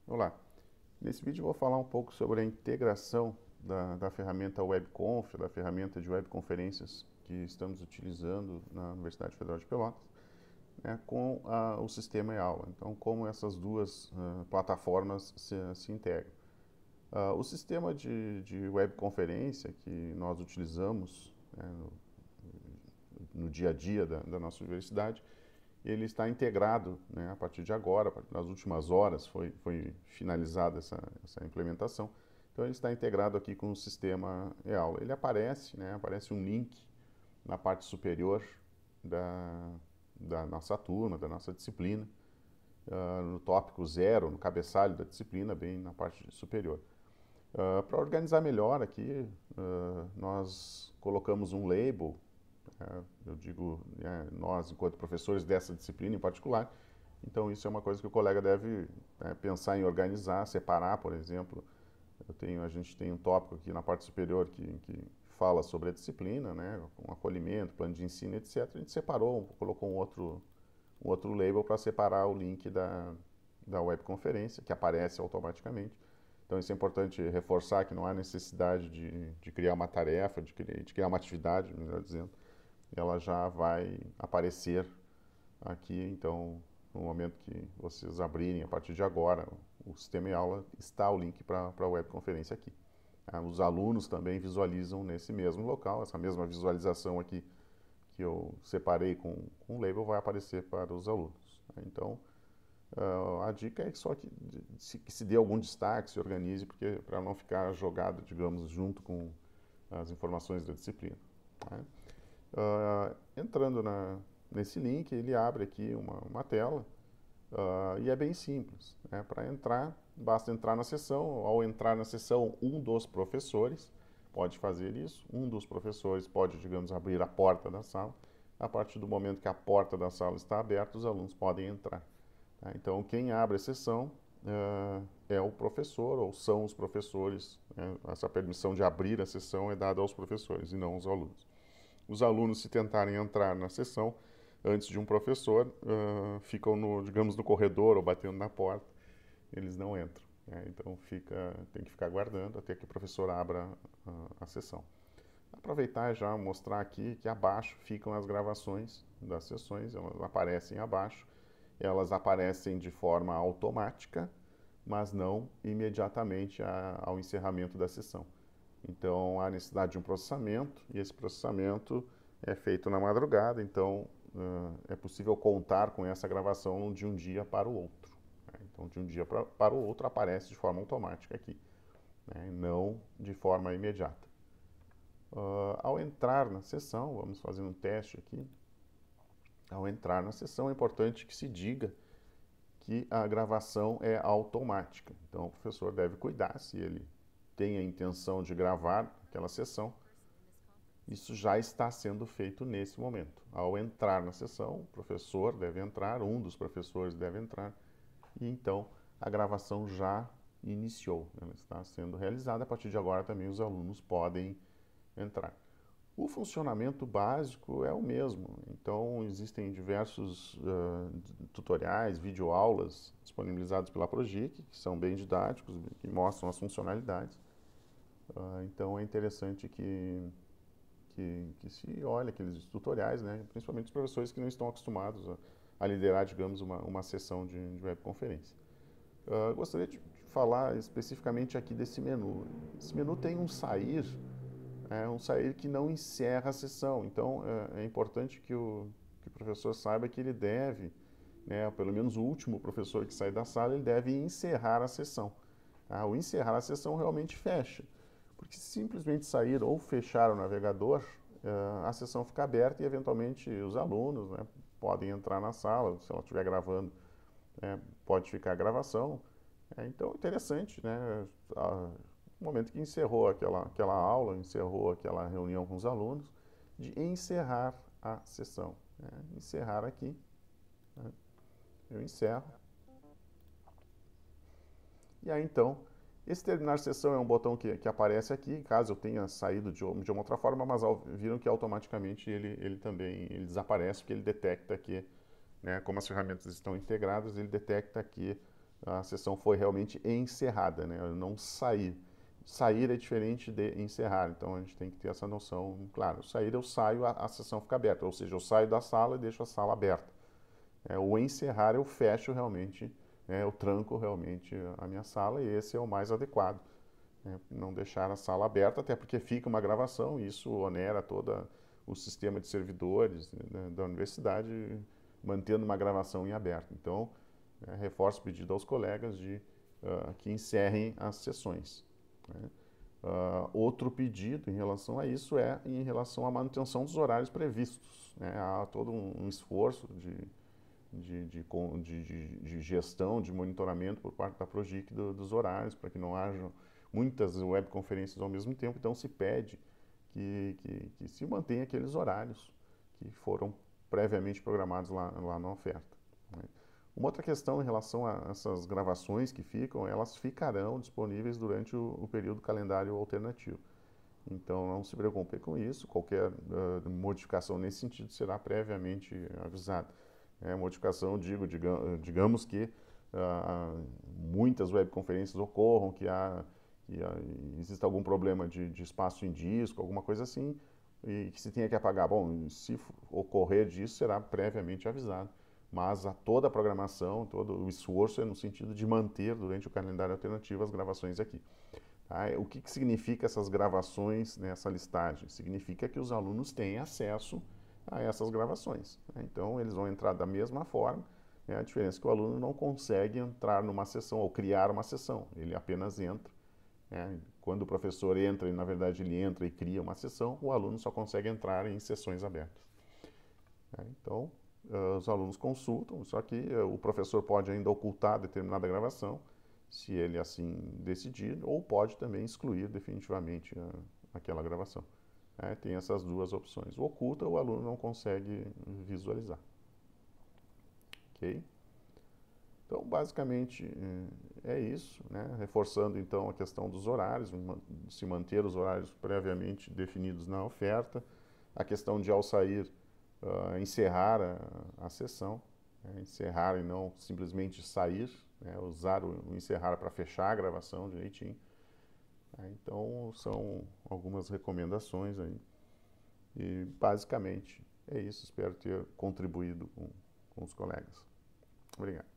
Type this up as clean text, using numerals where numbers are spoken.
Olá, nesse vídeo eu vou falar um pouco sobre a integração da ferramenta WebConf, da ferramenta de webconferências que estamos utilizando na Universidade Federal de Pelotas, né, com o sistema e-aula. Então, como essas duas plataformas se integram. O sistema de webconferência que nós utilizamos, né, no dia a dia da nossa universidade, ele está integrado, né, a partir de agora, nas últimas horas foi finalizada essa implementação. Então ele está integrado aqui com o sistema e-aula. Ele aparece, né, aparece um link na parte superior da nossa turma, da nossa disciplina, no tópico 0, no cabeçalho da disciplina, bem na parte superior. Para organizar melhor aqui, nós colocamos um label, eu digo, né, nós enquanto professores dessa disciplina em particular. Então isso é uma coisa que o colega deve, né, pensar em organizar, separar, por exemplo. A gente tem um tópico aqui na parte superior que fala sobre a disciplina, né, com acolhimento, plano de ensino, etc. A gente separou, colocou um outro label para separar o link da webconferência, que aparece automaticamente. Então isso é importante reforçar que não há necessidade de criar uma tarefa, de criar uma atividade, melhor dizendo. Ela já vai aparecer aqui, então no momento que vocês abrirem a partir de agora o sistema e aula, está o link para a webconferência aqui. Os alunos também visualizam nesse mesmo local, essa mesma visualização aqui que eu separei com o label vai aparecer para os alunos. Então, a dica é só que se dê algum destaque, se organize, porque para não ficar jogado, digamos, junto com as informações da disciplina. Né? Entrando nesse link, ele abre aqui uma tela e é bem simples. Né? Para entrar, basta entrar na sessão. Ao entrar na sessão, um dos professores pode fazer isso. Um dos professores pode, digamos, abrir a porta da sala. A partir do momento que a porta da sala está aberta, os alunos podem entrar. Tá? Então, quem abre a sessão é o professor ou são os professores. Né? Essa permissão de abrir a sessão é dada aos professores e não aos alunos. Os alunos, se tentarem entrar na sessão antes de um professor, ficam digamos, no corredor ou batendo na porta, eles não entram. Né? Então tem que ficar aguardando até que o professor abra a sessão. Aproveitar e já mostrar aqui que abaixo ficam as gravações das sessões, elas aparecem abaixo, elas aparecem de forma automática, mas não imediatamente ao encerramento da sessão. Então, há necessidade de um processamento, e esse processamento é feito na madrugada, então é possível contar com essa gravação de um dia para o outro. Né? Então, de um dia para o outro aparece de forma automática aqui, né? Não de forma imediata. Ao entrar na sessão, vamos fazer um teste aqui. Ao entrar na sessão, é importante que se diga que a gravação é automática. Então, o professor deve cuidar, se ele tem a intenção de gravar aquela sessão, isso já está sendo feito nesse momento. Ao entrar na sessão, o professor deve entrar, um dos professores deve entrar, e então a gravação já iniciou. Ela está sendo realizada, a partir de agora também os alunos podem entrar. O funcionamento básico é o mesmo, então existem diversos tutoriais, videoaulas disponibilizados pela Progic, que são bem didáticos, que mostram as funcionalidades. Então é interessante que se olhe aqueles tutoriais, né? Principalmente os professores que não estão acostumados a liderar, digamos, uma sessão de webconferência. Gostaria de falar especificamente aqui desse menu. Esse menu tem um sair que não encerra a sessão. Então, é importante que o professor saiba que ele deve, né, pelo menos o último professor que sai da sala, ele deve encerrar a sessão. Tá? O encerrar a sessão realmente fecha. Porque se simplesmente sair ou fechar o navegador, a sessão fica aberta e, eventualmente, os alunos, né, podem entrar na sala, se ela estiver gravando, pode ficar a gravação. Então, interessante, né? No momento que encerrou aquela aula, encerrou aquela reunião com os alunos, de encerrar a sessão. Né? Encerrar aqui, né? Eu encerro. E aí, então, esse terminar sessão é um botão que aparece aqui, caso eu tenha saído de uma outra forma, mas viram que automaticamente ele também ele desaparece, porque ele detecta que, né, como as ferramentas estão integradas, ele detecta que a sessão foi realmente encerrada, né? Eu não sair. Sair é diferente de encerrar, então a gente tem que ter essa noção. Claro, sair eu saio, a sessão fica aberta, ou seja, eu saio da sala e deixo a sala aberta. O encerrar eu fecho realmente, eu tranco realmente a minha sala e esse é o mais adequado. Não deixar a sala aberta, até porque fica uma gravação e isso onera todo o sistema de servidores, né, da universidade, mantendo uma gravação em aberto. Então, reforço o pedido aos colegas de que encerrem as sessões. Né? Outro pedido em relação a isso é em relação à manutenção dos horários previstos. Né? Há todo um esforço de gestão, de monitoramento por parte da Progic dos horários, para que não haja muitas webconferências ao mesmo tempo. Então, se pede que se mantenha aqueles horários que foram previamente programados lá na oferta. Né? Uma outra questão em relação a essas gravações que ficam, elas ficarão disponíveis durante o período calendário alternativo. Então, não se preocupe com isso, qualquer modificação nesse sentido será previamente avisada. Modificação, digamos que muitas webconferências ocorram, que exista algum problema de espaço em disco, alguma coisa assim, e que se tenha que apagar. Bom, se ocorrer disso, será previamente avisado. Mas toda a programação, todo o esforço é no sentido de manter durante o calendário alternativo as gravações aqui. Tá? O que significa essas gravações nessa listagem? Significa que os alunos têm acesso a essas gravações. Né? Então, eles vão entrar da mesma forma. Né? A diferença é que o aluno não consegue entrar numa sessão ou criar uma sessão. Ele apenas entra. Né? Quando o professor entra, e na verdade ele entra e cria uma sessão, o aluno só consegue entrar em sessões abertas. Então, os alunos consultam, só que o professor pode ainda ocultar determinada gravação, se ele assim decidir, ou pode também excluir definitivamente aquela gravação. Tem essas duas opções. O oculta, o aluno não consegue visualizar. Ok? Então, basicamente, é isso, né? Reforçando, então, a questão dos horários, se manter os horários previamente definidos na oferta, a questão de, ao sair, encerrar a sessão, encerrar e não simplesmente sair, né? Usar o encerrar para fechar a gravação direitinho. Então, são algumas recomendações aí. E, basicamente, é isso. Espero ter contribuído com os colegas. Obrigado.